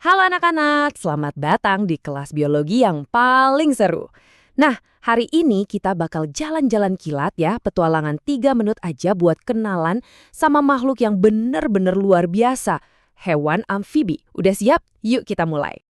Halo anak-anak, selamat datang di kelas biologi yang paling seru. Nah, hari ini kita bakal jalan-jalan kilat ya, petualangan 3 menit aja buat kenalan sama makhluk yang bener-bener luar biasa, hewan amfibi. Udah siap? Yuk kita mulai.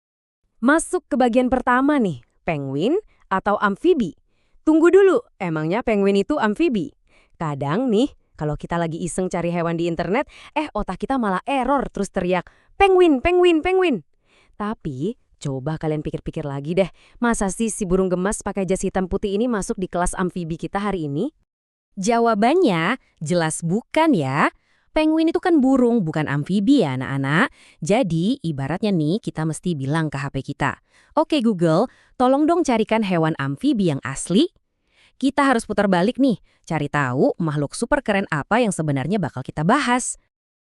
Masuk ke bagian pertama nih, penguin atau amfibi. Tunggu dulu, emangnya penguin itu amfibi? Kadang nih, kalau kita lagi iseng cari hewan di internet, otak kita malah error terus teriak, penguin, penguin, penguin. Tapi, coba kalian pikir-pikir lagi deh, masa sih si burung gemas pakai jas hitam putih ini masuk di kelas amfibi kita hari ini? Jawabannya, jelas bukan ya. Penguin itu kan burung, bukan amfibi ya anak-anak. Jadi, ibaratnya nih kita mesti bilang ke HP kita, "Oke Google, tolong dong carikan hewan amfibi yang asli." Kita harus putar balik nih, cari tahu makhluk super keren apa yang sebenarnya bakal kita bahas.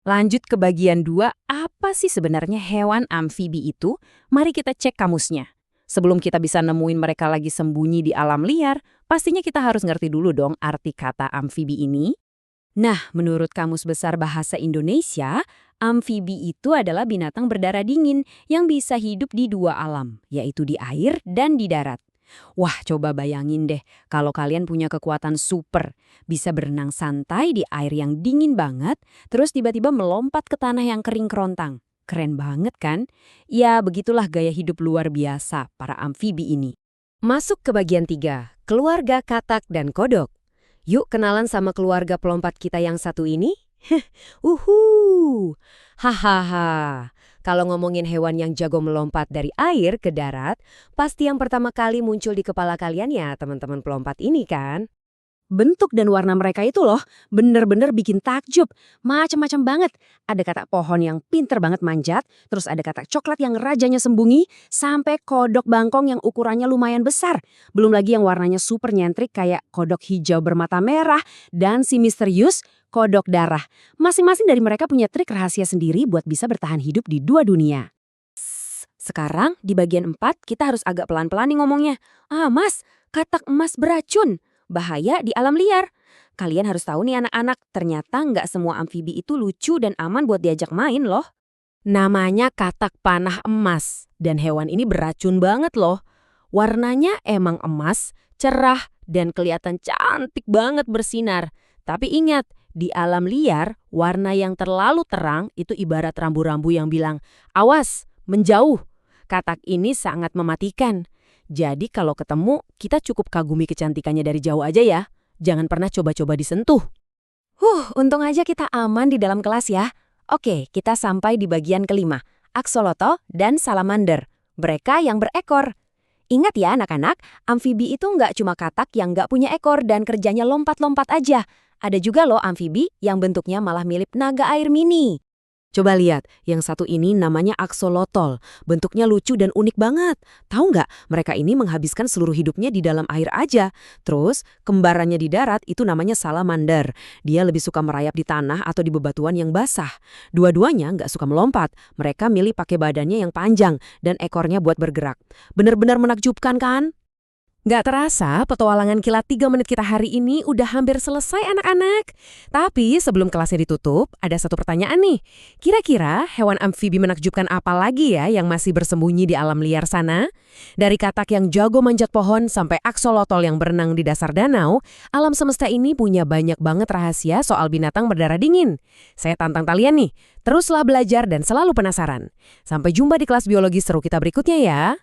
Lanjut ke bagian 2, apa sih sebenarnya hewan amfibi itu? Mari kita cek kamusnya. Sebelum kita bisa nemuin mereka lagi sembunyi di alam liar, pastinya kita harus ngerti dulu dong arti kata amfibi ini. Nah, menurut Kamus Besar Bahasa Indonesia, amfibi itu adalah binatang berdarah dingin yang bisa hidup di 2 alam, yaitu di air dan di darat. Wah, coba bayangin deh kalau kalian punya kekuatan super, bisa berenang santai di air yang dingin banget, terus tiba-tiba melompat ke tanah yang kering kerontang. Keren banget kan? Ya, begitulah gaya hidup luar biasa para amfibi ini. Masuk ke bagian 3, keluarga katak dan kodok. Yuk kenalan sama keluarga pelompat kita yang satu ini. Hahaha. Kalau ngomongin hewan yang jago melompat dari air ke darat, pasti yang pertama kali muncul di kepala kalian ya teman-teman pelompat ini kan? Bentuk dan warna mereka itu loh, bener-bener bikin takjub. Macam-macam banget. Ada katak pohon yang pinter banget manjat, terus ada katak coklat yang rajanya sembunyi, sampai kodok bangkong yang ukurannya lumayan besar. Belum lagi yang warnanya super nyentrik kayak kodok hijau bermata merah, dan si misterius kodok darah. Masing-masing dari mereka punya trik rahasia sendiri buat bisa bertahan hidup di 2 dunia. Sekarang di bagian 4 kita harus agak pelan-pelan nih ngomongnya. Mas, katak emas beracun. Bahaya di alam liar. Kalian harus tahu nih anak-anak, ternyata nggak semua amfibi itu lucu dan aman buat diajak main loh. Namanya katak panah emas, dan hewan ini beracun banget loh. Warnanya emang emas, cerah, dan kelihatan cantik banget bersinar. Tapi ingat, di alam liar, warna yang terlalu terang itu ibarat rambu-rambu yang bilang, "Awas, menjauh." Katak ini sangat mematikan. Jadi kalau ketemu, kita cukup kagumi kecantikannya dari jauh aja ya. Jangan pernah coba-coba disentuh. Untung aja kita aman di dalam kelas ya. Oke, kita sampai di bagian kelima, Axolotl dan Salamander. Mereka yang berekor. Ingat ya anak-anak, amfibi itu nggak cuma katak yang nggak punya ekor dan kerjanya lompat-lompat aja. Ada juga loh amfibi yang bentuknya malah mirip naga air mini. Coba lihat, yang satu ini namanya Axolotl. Bentuknya lucu dan unik banget. Tahu nggak, mereka ini menghabiskan seluruh hidupnya di dalam air aja. Terus, kembarannya di darat itu namanya Salamander. Dia lebih suka merayap di tanah atau di bebatuan yang basah. Dua-duanya nggak suka melompat. Mereka milih pakai badannya yang panjang dan ekornya buat bergerak. Benar-benar menakjubkan kan? Nggak terasa, petualangan kilat 3 menit kita hari ini udah hampir selesai anak-anak. Tapi sebelum kelasnya ditutup, ada satu pertanyaan nih. Kira-kira hewan amfibi menakjubkan apa lagi ya yang masih bersembunyi di alam liar sana? Dari katak yang jago manjat pohon sampai aksolotl yang berenang di dasar danau, alam semesta ini punya banyak banget rahasia soal binatang berdarah dingin. Saya tantang kalian nih, teruslah belajar dan selalu penasaran. Sampai jumpa di kelas biologi seru kita berikutnya ya.